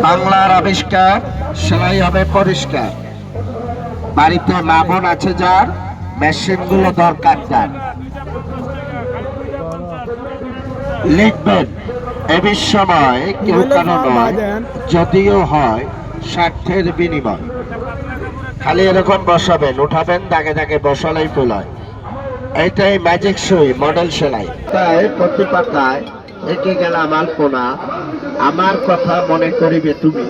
বাংলার আবিষ্কার, সেলাই হবে পরিষ্কার। বাড়িতে মা বোন আছে যার, মেশিনগুলো দরকার তার। লিখবেন এ বিশ্বময় কেউ কারো নয়, যদিও হয় স্বার্থের বিনিময়। খালি এরকম বসাবেন, উঠাবেন, দাগে দাগে বসালেই ফুল হয়। এইটাই ম্যাজিক সুই মডেল সেলাই। তাই প্রতি পাতায় এঁকে গেলাম আলপনা, আমার কথা মনে করিবে তুমি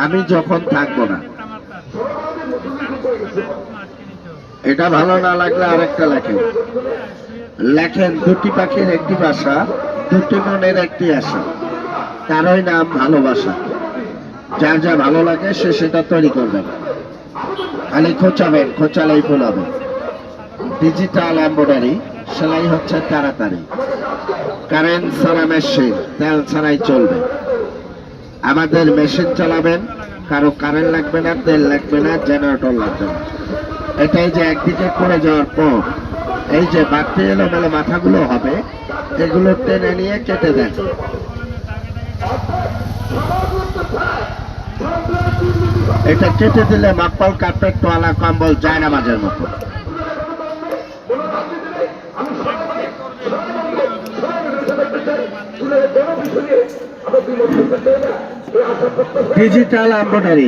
আমি যখন থাকবো না। এটা ভালো না লাগলে আরেকটা লেখেন। লেখেন দুটি পাখির একটি বাসা, দুটি মনের একটি আশা, তারই নাম ভালোবাসা। যার যা ভালো লাগে সে সেটা তৈরি করবেন। খালি খোঁচাবেন, খোঁচালেই ফুল হবে। ডিজিটাল এমব্রয়ডারি, সেলাই হচ্ছে তাড়াতাড়ি। কারেন্ট ছাড়া মেশিন, তেল ছাড়াই চলবে। আমাদের মেশিন চালাবেন, কারো কারেন্ট লাগবে না, তেল লাগবে না, জেনারেটর লাগবে না। এটাই যে একদিকে পড়ে যাওয়ার পর এই যে বাড়তি এলোমেলো মাথাগুলো হবে, এগুলো টেনে নিয়ে কেটে দেন। এটা কেটে দিলে মাপ্পাল কার্পেট, তোয়ালা, কম্বল, জায়নামাজের মতো। Digital embroidery,